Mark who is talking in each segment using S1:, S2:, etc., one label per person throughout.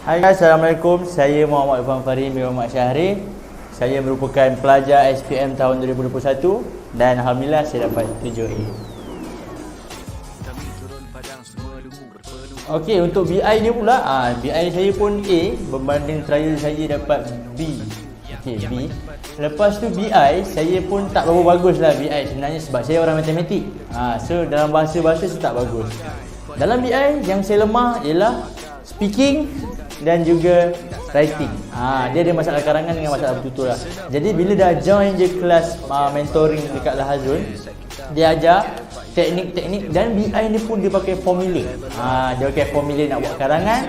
S1: Hai guys, Assalamualaikum. Saya Muhammad Irfan Fahri bin Muhammad Syahri. Saya merupakan pelajar SPM tahun 2021 dan Alhamdulillah saya dapat 7A. Okey, untuk BI ni pula, BI saya pun A berbanding trial saya dapat B. Okey, B. Lepas tu BI, saya pun tak berapa bagus lah BI sebenarnya sebab saya orang matematik. So dalam bahasa-bahasa saya tak bagus. Dalam BI yang saya lemah ialah speaking dan juga writing. Dia ada masalah karangan dengan masalah bertutur lah. Jadi bila dah join je kelas mentoring dekat Lahazun, dia ajar teknik-teknik dan BI ni pun dia pakai formula. Dia pakai formula nak buat karangan,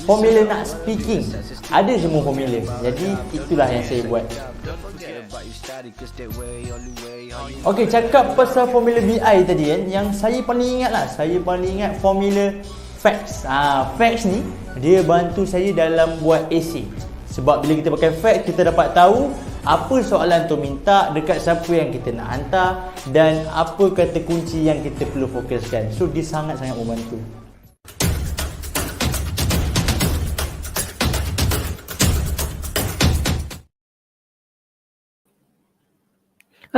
S1: formula nak speaking. Ada semua formula. Jadi itulah yang saya buat. Okey, cakap pasal formula BI tadi kan, yang saya paling ingat lah, saya paling ingat formula facts. Facts ni dia bantu saya dalam buat essay. Sebab bila kita pakai facts, kita dapat tahu apa soalan tu minta, dekat siapa yang kita nak hantar dan apa kata kunci yang kita perlu fokuskan. So dia sangat-sangat membantu.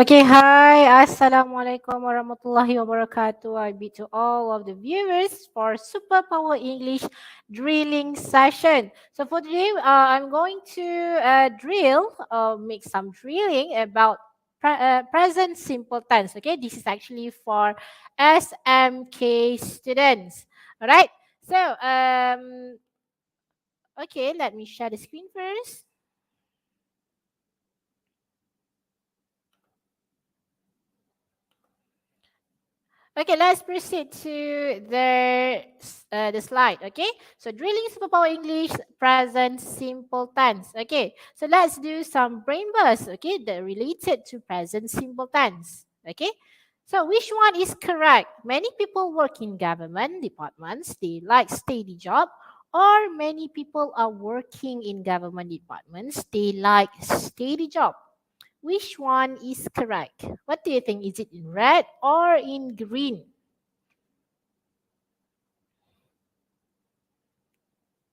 S2: Okay, hi, Assalamualaikum warahmatullahi wabarakatuh. I bid to all of the viewers for Superpower English drilling session. So for today, I'm going to make some drilling about present simple tense. Okay, this is actually for SMK students. All right. So, okay, let me share the screen first. Okay, let's proceed to the slide. Okay, so drilling superpower English present simple tense. Okay, so let's do some brain bursts. Okay, that related to present simple tense. Okay, so which one is correct? Many people work in government departments. They like steady job. Or many people are working in government departments. They like steady job. Which one is correct? What do you think? Is it in red or in green?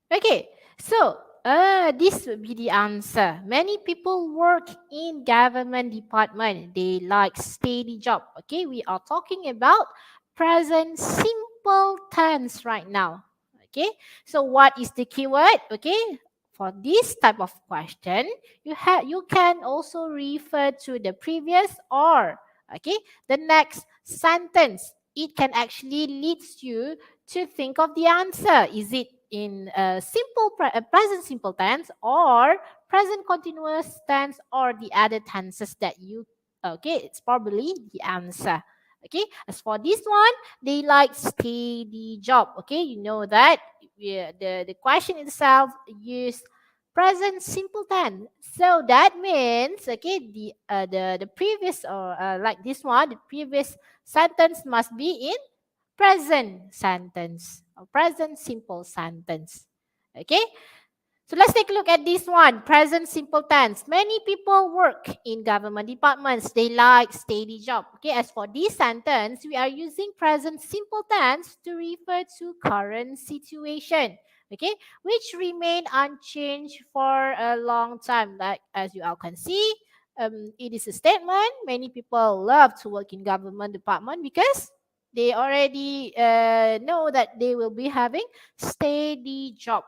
S2: Okay, so this would be the answer. Many people work in government department. They like steady job. Okay, we are talking about present simple tense right now. Okay, so what is the keyword? Okay, for this type of question, you can also refer to the previous or the next sentence. It can actually lead you to think of the answer. Is it in present simple tense or present continuous tense or the other tenses that you it's probably the answer. Okay, as for this one, they like steady job. Okay, you know that the question itself use present simple tense. So that means the previous or like this one, the previous sentence must be in present sentence or present simple sentence. Okay. So let's take a look at this one, present simple tense. Many people work in government departments. They like steady job. Okay, as for this sentence, we are using present simple tense to refer to current situation. Okay, which remain unchanged for a long time. Like as you all can see, it is a statement. Many people love to work in government department because they already know that they will be having steady job.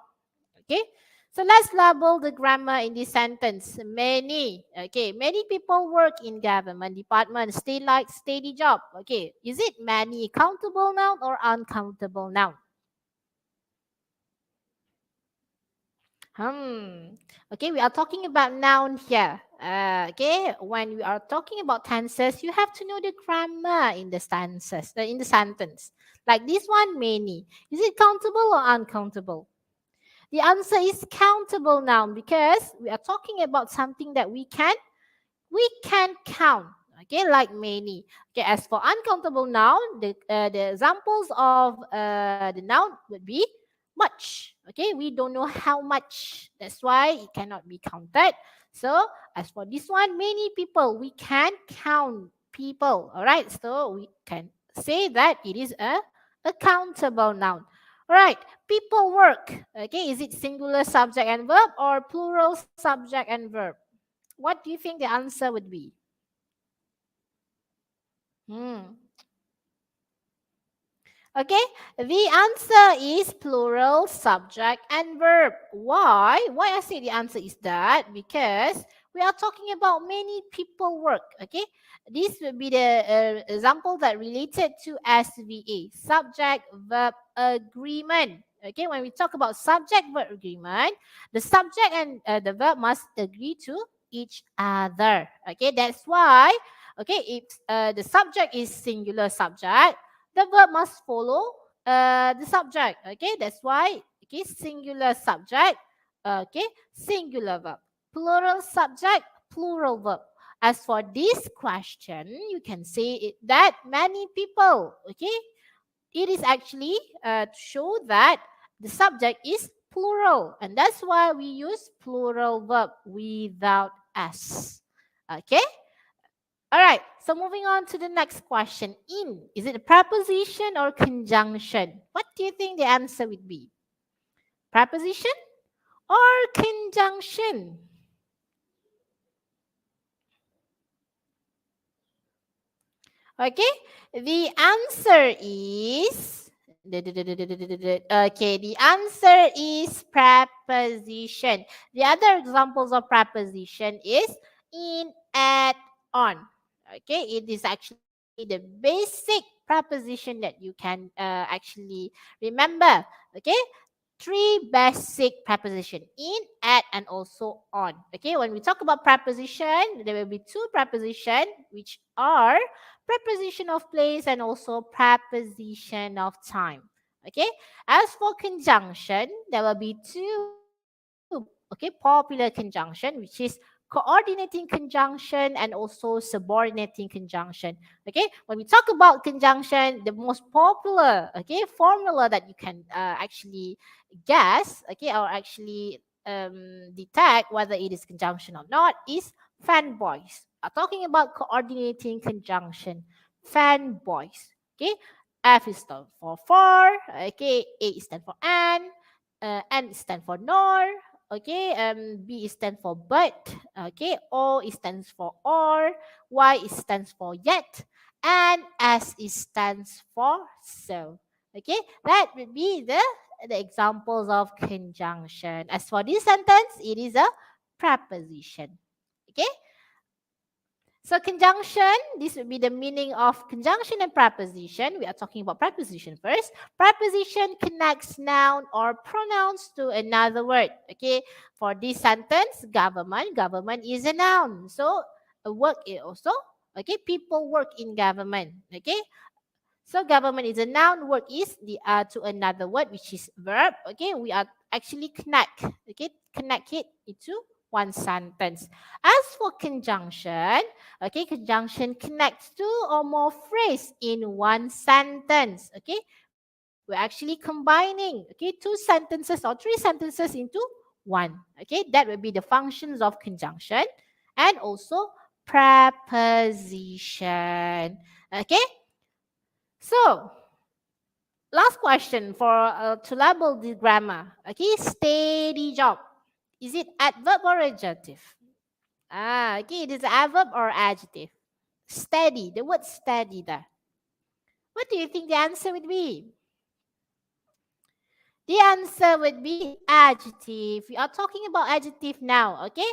S2: Okay. So let's label the grammar in this sentence. Many. Okay. Many people work in government departments. They like steady job. Okay. Is it many countable noun or uncountable noun? Okay. We are talking about noun here. Okay. When we are talking about tenses, you have to know the grammar in the stances, in the sentence. Like this one, many. Is it countable or uncountable? The answer is countable noun because we are talking about something that we can count. Okay, like many. Okay, as for uncountable noun, the examples of the noun would be much. Okay, we don't know how much. That's why it cannot be counted. So as for this one, many people, we can count people. All right, so we can say that it is a countable noun. Alright, people work. Okay, is it singular subject and verb or plural subject and verb? What do you think the answer would be? Hmm. Okay, the answer is plural subject and verb. Why? Why I say the answer is that? Because we are talking about many people work. Okay, this will be the example that related to SVA, subject verb agreement. Okay, when we talk about subject verb agreement, the subject and the verb must agree to each other. Okay, that's why. Okay, if the subject is singular subject, the verb must follow the subject. Okay, that's why. Okay, singular subject. Okay, singular verb. Plural subject, plural verb. As for this question, you can say it that many people. Okay, it is actually to show that the subject is plural, and that's why we use plural verb without s. Okay. All right, so moving on to the next question. In, is it a preposition or conjunction? What do you think the answer would be? Preposition or conjunction? Okay, the answer is okay. The answer is preposition. The other examples of preposition is in, at, on. Okay, it is actually the basic preposition that you can actually remember. Okay, three basic preposition: in, at, and also on. Okay, when we talk about preposition, there will be two preposition which are preposition of place and also preposition of time. Okay, as for conjunction, there will be two popular conjunction, which is coordinating conjunction and also subordinating conjunction. Okay, when we talk about conjunction, the most popular formula that you can actually guess, or actually detect whether it is conjunction or not is fanboys. Talking about coordinating conjunction, fanboys. Okay, F is stand for, okay, A is stand for N is stand for nor, okay, B is stand for but, okay, O is stands for or, Y is stands for yet, and S is stands for so. Okay, that would be the examples of conjunction. As for this sentence, it is a preposition. Okay, so conjunction, this would be the meaning of conjunction and preposition. We are talking about preposition first. Preposition connects noun or pronouns to another word. Okay, for this sentence, government is a noun. So a work is also, okay, people work in government. Okay, so government is a noun, work is the to another word which is verb. Okay, we are actually connect it into one sentence. As for conjunction, okay, conjunction connects two or more phrase in one sentence. Okay, we're actually combining two sentences or three sentences into one. Okay, that will be the functions of conjunction and also preposition. Okay, so last question for to label the grammar. Okay, steady job. Is it adverb or adjective? Okay, it is adverb or adjective. Steady, the word steady there. What do you think the answer would be? The answer would be adjective. We are talking about adjective now, okay?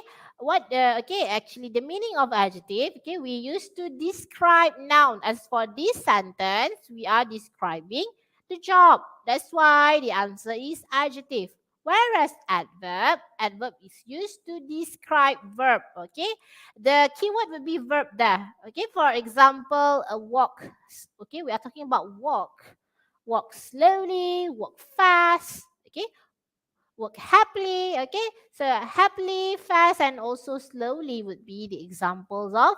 S2: Actually the meaning of adjective, okay, we used to describe noun. As for this sentence, we are describing the job. That's why the answer is adjective. Whereas adverb is used to describe verb, okay? The keyword would be verb there, okay? For example, a walk, okay? We are talking about walk. Walk slowly, walk fast, okay? Work happily, okay? So happily, fast, and also slowly would be the examples of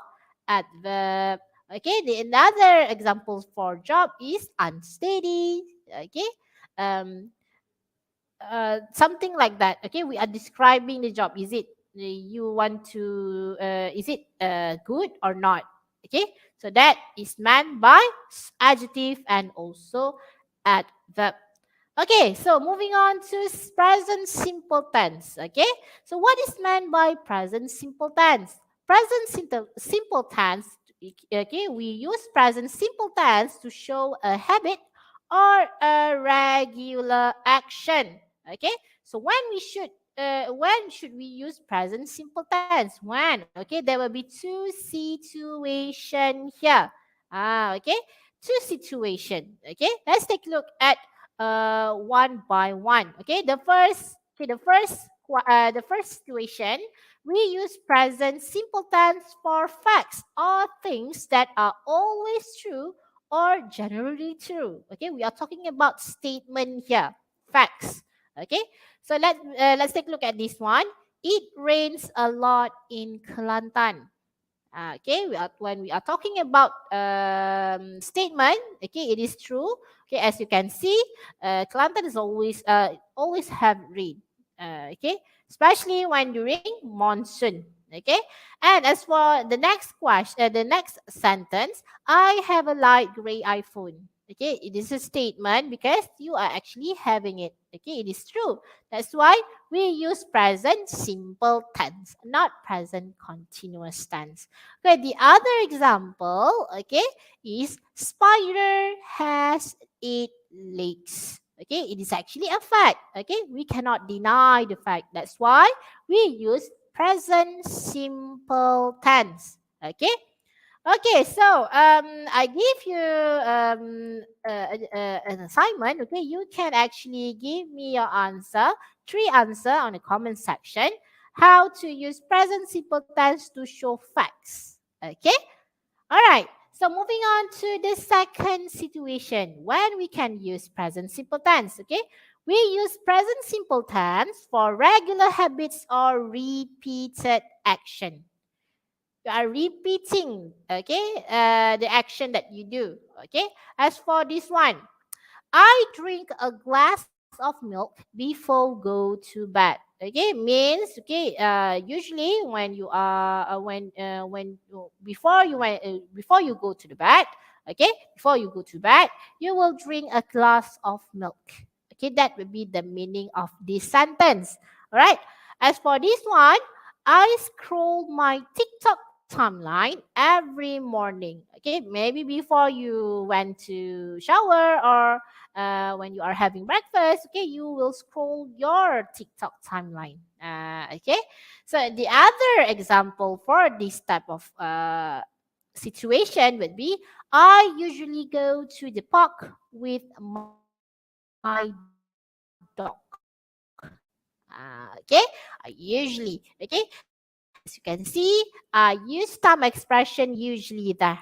S2: adverb. Okay, the another examples for job is unsteady, okay? Um, Something like that. Okay, we are describing the job. Is it you want to? Is it good or not? Okay, so that is meant by adjective and also adverb. Okay, so moving on to present simple tense. Okay, so what is meant by present simple tense? Present simple tense. Okay, we use present simple tense to show a habit or a regular action. Okay, so when should we use present simple tense? When? Okay, there will be two situation here. Okay, two situation. Okay, let's take a look at one by one. Okay, the first situation, we use present simple tense for facts or things that are always true or generally true. Okay, we are talking about statement here, facts. Okay, so let's take a look at this one. It rains a lot in Kelantan. Okay, when we are talking about statement, okay, it is true. Okay, as you can see, Kelantan is always have rain. Okay, especially when during monsoon. Okay, and as for the next question, the next sentence, I have a light gray iPhone. Okay, it is a statement because you are actually having it. Okay, it is true. That's why we use present simple tense, not present continuous tense. Okay, the other example, okay, is spider has 8 legs. Okay, it is actually a fact. Okay, we cannot deny the fact. That's why we use present simple tense. Okay. Okay, so I give you an assignment. Okay, you can actually give me your answer, three answer on the comment section. How to use present simple tense to show facts. Okay, all right. So moving on to the second situation when we can use present simple tense. Okay, we use present simple tense for regular habits or repeated action. You are repeating, okay, the action that you do. Okay, as for this one, I drink a glass of milk before go to bed. Okay, means okay. Usually when you are before you go to the bed, okay, before you go to bed, you will drink a glass of milk. Okay, that will be the meaning of this sentence. All right. As for this one, I scroll my TikTok timeline every morning. Okay, maybe before you went to shower or when you are having breakfast, okay, you will scroll your TikTok timeline. Okay, so the other example for this type of situation would be I usually go to the park with my dog. Okay, I usually, okay, as you can see, I use some expression usually there.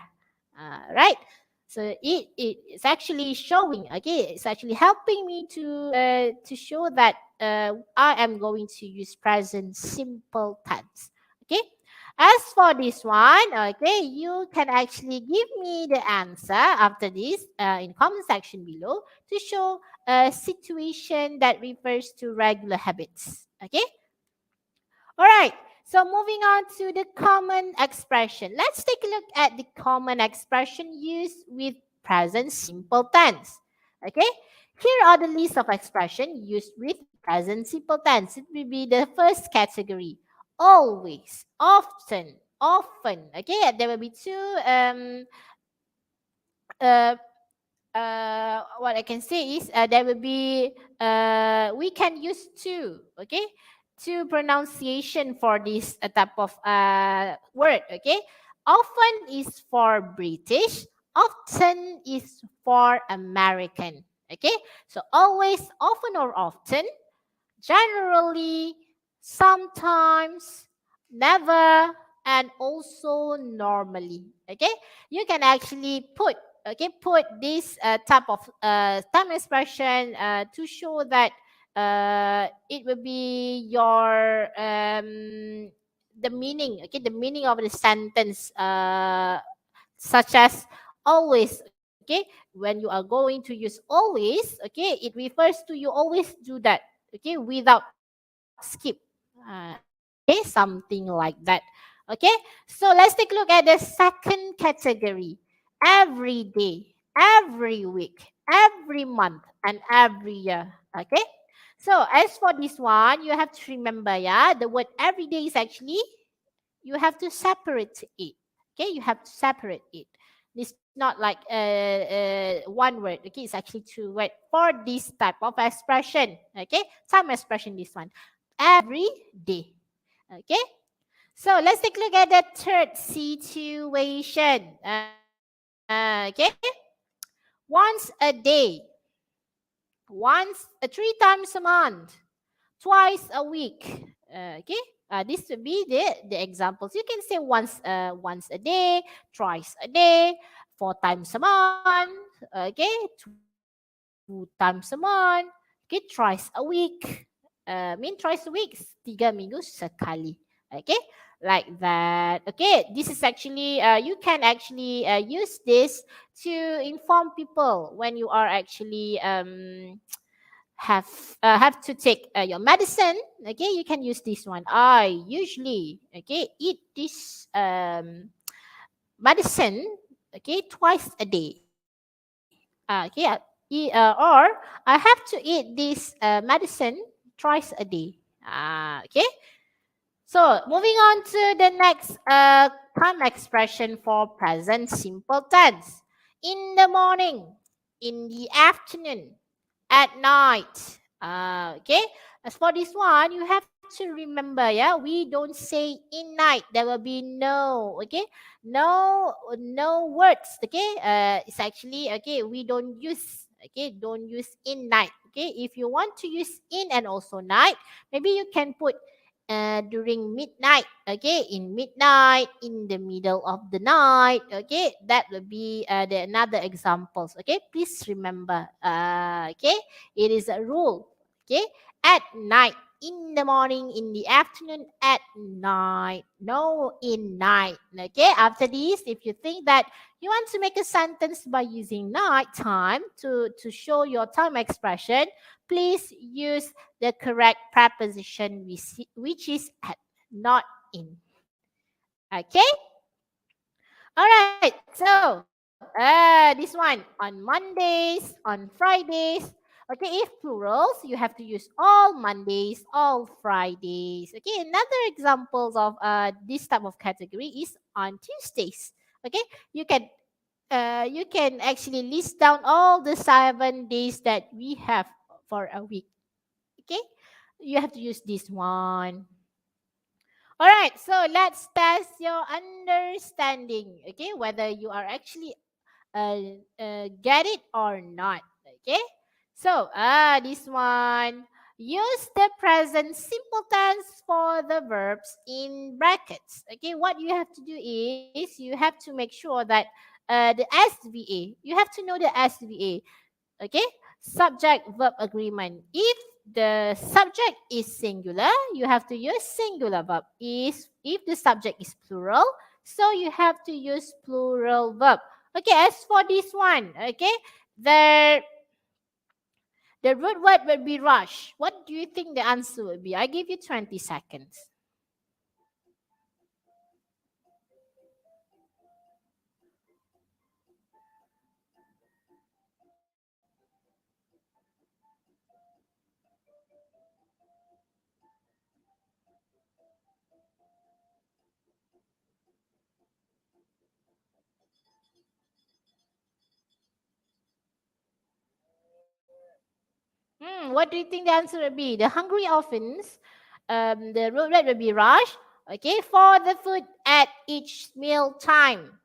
S2: Right, so it's actually showing, okay, it's actually helping me to show that I am going to use present simple tense. Okay, as for this one, okay, you can actually give me the answer after this in comment section below to show a situation that refers to regular habits. Okay, all right. So moving on to the common expression. Let's take a look at the common expression used with present simple tense. Okay. Here are the list of expression used with present simple tense. It will be the first category. Always, often, often. Okay. There will be two uh, what I can say is there will be we can use two, okay, two pronunciation for this type of word, okay. Often is for British, often is for American, okay. So always, often or often, generally, sometimes, never, and also normally. Okay, you can actually put this type of time expression to show that it will be your the meaning. Okay, the meaning of the sentence, such as always. Okay, when you are going to use always, okay, it refers to you always do that, okay, without skip. Okay, something like that. Okay, so let's take a look at the second category. Every day, every week. every month and every year. Okay. So as for this one, you have to remember, yeah, the word every day is actually you have to separate it. Okay, you have to separate it. It's not like one word. Okay, it's actually two words for this type of expression. Okay, some expression this one every day. Okay, so let's take a look at the third situation. Okay, once a day, three times a month, twice a week. Okay, this would be the examples. You can say once a day, twice a day, four times a month. Okay, two times a month. Okay, twice a week. Mean twice a week, 3 minggu sekali. Okay, like that. Okay, this is actually you can actually use this to inform people when you are actually have have to take your medicine. Okay, you can use this one. I usually eat this medicine twice a day. Or I have to eat this medicine twice a day. Okay. So moving on to the next time expression for present simple tense. In the morning, in the afternoon, at night. Okay. As for this one, you have to remember, yeah, we don't say in night. There will be no words. Okay. It's actually we don't use in night. Okay. If you want to use in and also night, maybe you can put during midnight. Okay, in midnight, in the middle of the night. Okay, that will be the another examples. Okay, please remember. Okay, it is a rule. Okay, at night, in the morning, in the afternoon, at night. No, in night. Okay, after this, if you think that you want to make a sentence by using night time to show your time expression, please use the correct preposition which is at, not in. Okay? Alright, so this one on Mondays, on Fridays. Okay, if plurals, you have to use all Mondays, all Fridays. Okay, another examples of this type of category is on Tuesdays. Okay, you can actually list down all the 7 days that we have for a week. Okay, you have to use this one. All right, so let's test your understanding. Okay, whether you are actually get it or not. Okay, so this one, use the present simple tense for the verbs in brackets. Okay, what you have to do is you have to make sure that the SVA, you have to know the SVA. Okay, subject verb agreement. If the subject is singular, you have to use singular verb. Is if the subject is plural, so you have to use plural verb. Okay, as for this one, okay, the root word will be rush. What do you think the answer will be? I give you 20 seconds. What do you think the answer will be? The hungry orphans, the root word will be rush. Okay, for the food at each meal time.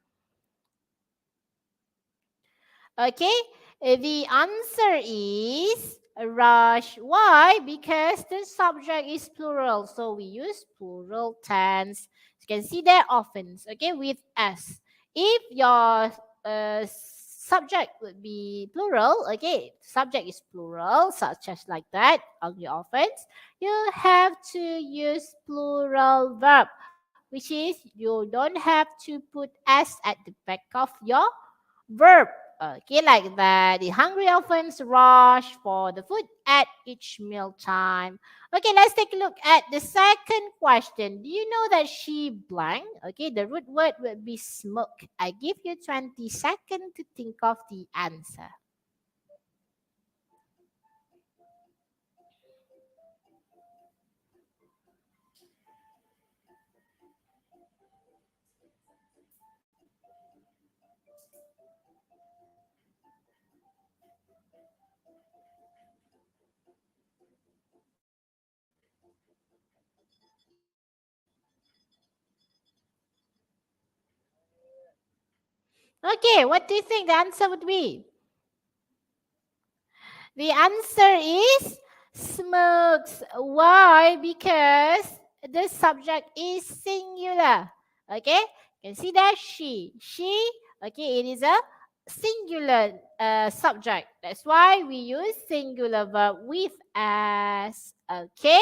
S2: Okay, the answer is rush. Why? Because the subject is plural, so we use plural tense. You can see there often, okay, with s. If your subject would be plural, okay, subject is plural, such as like that, ugly offense, you have to use plural verb, which is you don't have to put s at the back of your verb. Okay, like that. The hungry orphans rush for the food at each meal time. Okay, let's take a look at the second question. Do you know that she blank? Okay, the root word would be smoke. I give you 20 seconds to think of the answer. Okay, what do you think the answer would be? The answer is smokes. Why? Because the subject is singular. Okay, you can see that she. Okay, it is a singular subject. That's why we use singular verb with as. Okay.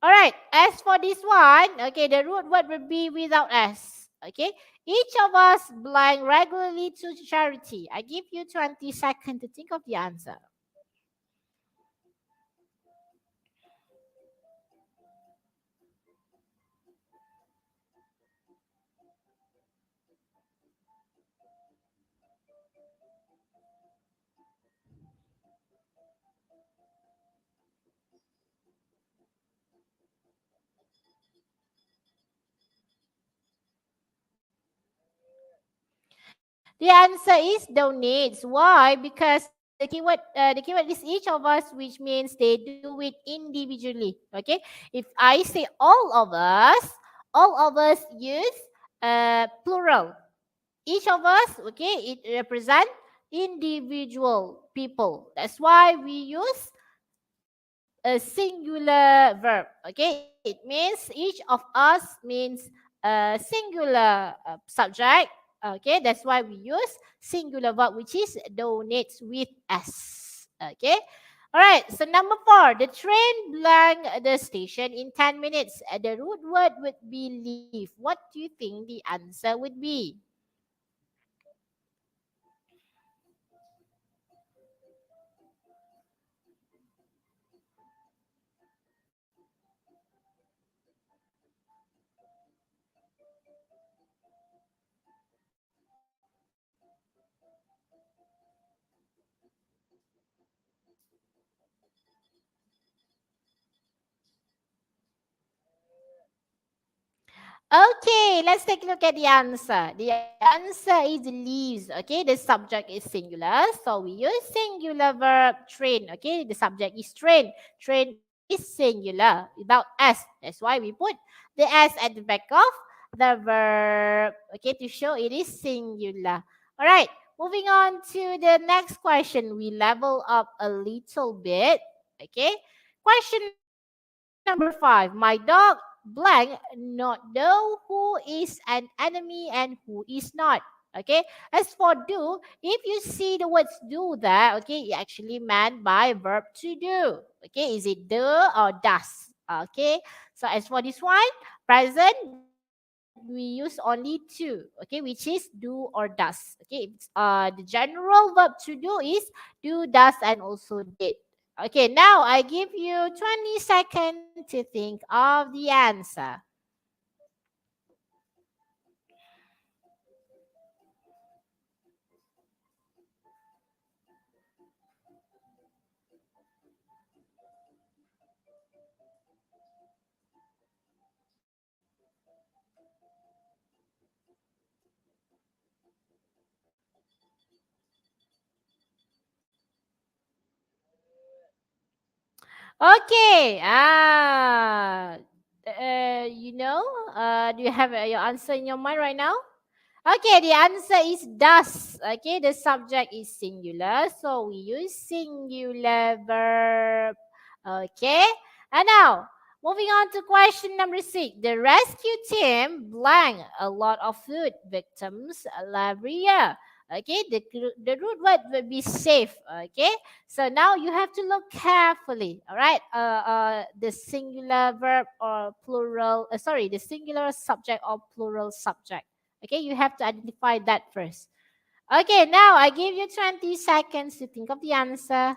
S2: All right. As for this one, okay, the root word will be without s. Okay. Each of us blind regularly to charity. I give you 20 seconds to think of the answer. The answer is donates. Why? Because the keyword is each of us, which means they do it individually. Okay. If I say all of us use plural. Each of us, okay, it represent individual people. That's why we use a singular verb. Okay, it means each of us means a singular subject. Okay, that's why we use singular verb, which is donates with s. Okay. All right, so number 4, the train blank the station in 10 minutes. The root word would be leave. What do you think the answer would be? Okay, let's take a look at the answer. The answer is leaves. Okay, the subject is singular, so we use singular verb train. Okay, the subject is train. Train is singular without s. That's why we put the s at the back of the verb. Okay, to show it is singular. All right, moving on to the next question. We level up a little bit. Okay, question number 5. My dog blank not know who is an enemy and who is not. Okay. As for do, if you see the words do there, okay, it actually meant by verb to do. Okay. Is it do or does? Okay. So as for this one, present, we use only to, okay, which is do or does. Okay. The general verb to do is do, does, and also did. Okay, now I give you 20 seconds to think of the answer. Okay. You know, do you have your answer in your mind right now? Okay, the answer is does. Okay, the subject is singular, so we use singular verb. Okay, and now moving on to question number 6. The rescue team blank a lot of food victims every year. Okay, the root word will be safe. Okay, so now you have to look carefully. All right, the singular verb or plural. Sorry, the singular subject or plural subject. Okay, you have to identify that first. Okay, now I give you 20 seconds to think of the answer.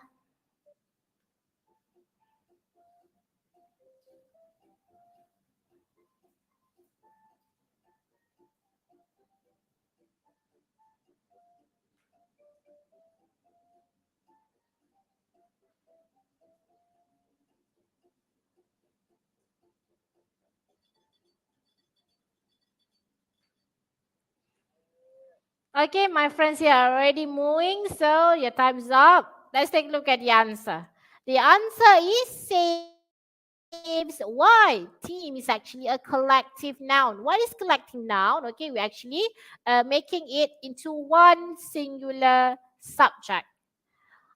S2: Okay, my friends here are already moving, so your time's up. Let's take a look at the answer. The answer is safe. teams. Why? Team is actually a collective noun. What is collective noun? Okay, we're actually making it into one singular subject.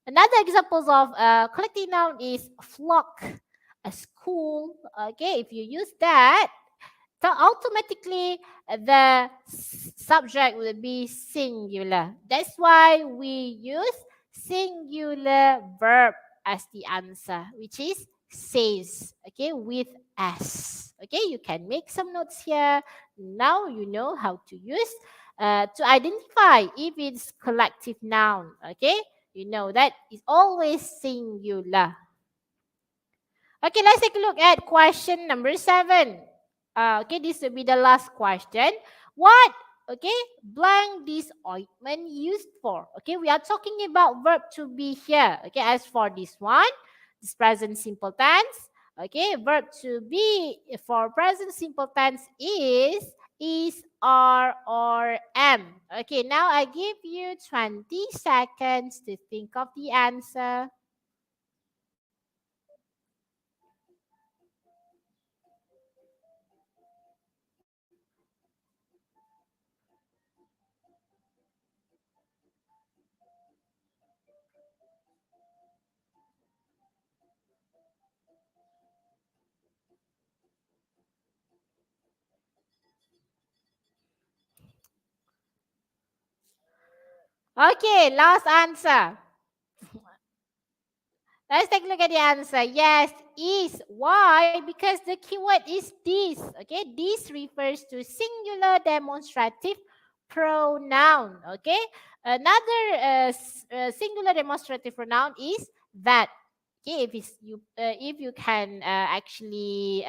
S2: Another examples of collective noun is flock, a school. Okay, if you use that, so automatically the subject will be singular. That's why we use singular verb as the answer, which is says, okay, with S. Okay, you can make some notes here. Now you know how to use to identify if it's collective noun. Okay, you know that it's always singular. Okay, let's take a look at question number 7. Okay, this will be the last question. What, okay, blank this ointment used for? Okay, we are talking about verb to be here. Okay, as for this one, this present simple tense. Okay, verb to be for present simple tense is, are, or, am. Okay, now I give you 20 seconds to think of the answer. Okay, last answer. Let's take a look at the answer. Yes, is. Why? Because the keyword is this. Okay, this refers to singular demonstrative pronoun. Okay, another singular demonstrative pronoun is that. Okay, if you can actually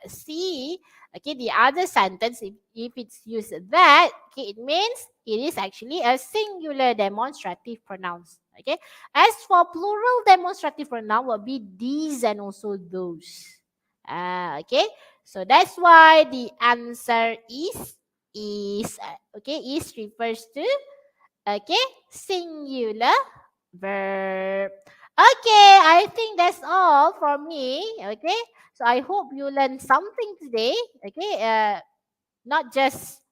S2: see, okay, the other sentence, if it's used that, okay, it means it is actually a singular demonstrative pronouns. Okay, as for plural demonstrative pronoun will be these and also those. Okay, so that's why the answer is okay, is refers to, okay, singular verb. Okay, I think that's all from me. Okay, so I hope you learned something today. Okay, not just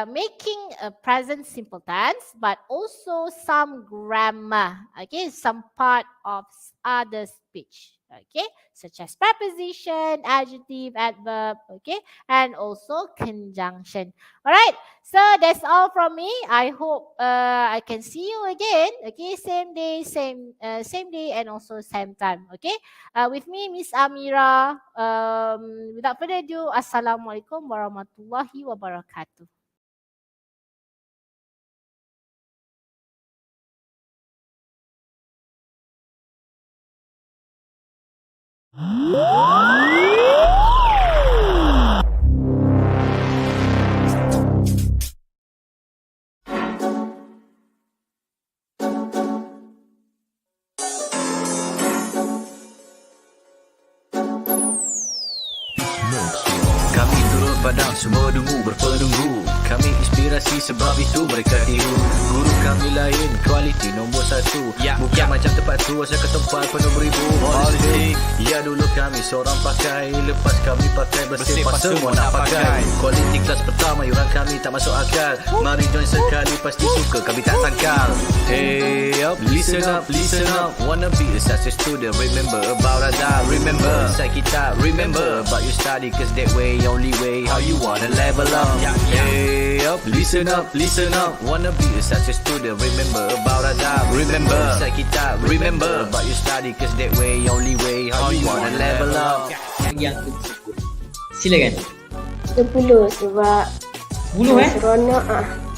S2: making a present simple tense, but also some grammar. Okay, some part of other speech. Okay, such as preposition, adjective, adverb. Okay, and also conjunction. All right. So that's all from me. I hope I can see you again. Okay, same day, same day, and also same time. Okay, with me, Miss Amira. Without further ado, Assalamualaikum warahmatullahi wabarakatuh.
S3: Kami turut padang semua dungu berpenunggu. Kami inspirasi sebab itu mereka tiru. Guru kami lain kualiti nombor 1. Bukan macam tempat tu asal ke tempat penuh beribu politik. Ya dulu kami seorang pakai, lepas kami pakai bersih pas semua nak pakai. Kualiti kelas pertama yuran kami tak masuk akal. Mari join sekali pasti suka kami tak sangkal. Hey up, listen up, listen up. Wanna be a success student, remember about Azhar. Remember inside kita, remember about your study, cause that way only way how you wanna level up. Hey up, listen up, listen up. Wanna be a success student, remember about Azhar. Remember inside kita, remember about your study, cause that way only way how you wanna level up.
S4: Yang silakan.
S5: 10 sebab
S4: 10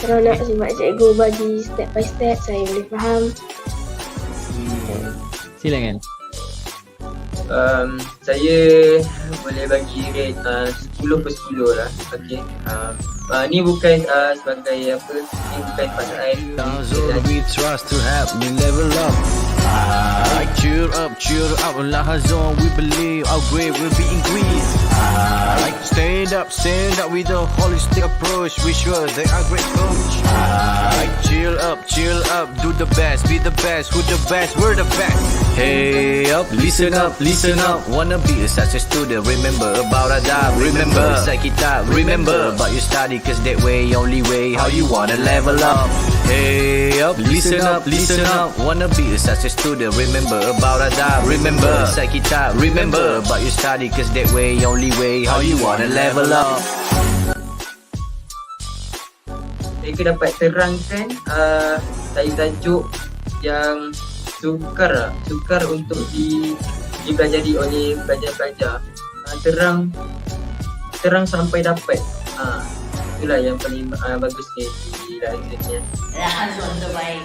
S5: seronok sebab cikgu bagi step by step saya boleh faham.
S4: Silakan.
S6: Saya boleh bagi rate 10 per 10 lah. Okay. Ni bukan sebagai apa, ni bukan pasangan.
S3: We trust to help me level up. Cheer up, Lahazon, we believe our grade will be increased. Stand up with a holistic approach. We sure they are great coach. Chill up, do the best, be the best. Who the best? We're the best. Hey up, listen up. Wanna be such a student? Remember about adab. Remember Isai kitab. Remember about your study, cause that way, only way how you wanna level up. Hey up, listen up. Wanna be such a student? Remember about adab. Remember Isai kitab. Remember about your study, cause that way, only way how you wanna level up.
S6: Mereka dapat terangkan tajuk yang sukar untuk dipelajari oleh pelajar-pelajar. Terang sampai dapat. Itulah yang paling bagus di dalam exam ni.
S7: Lahazon terbaik.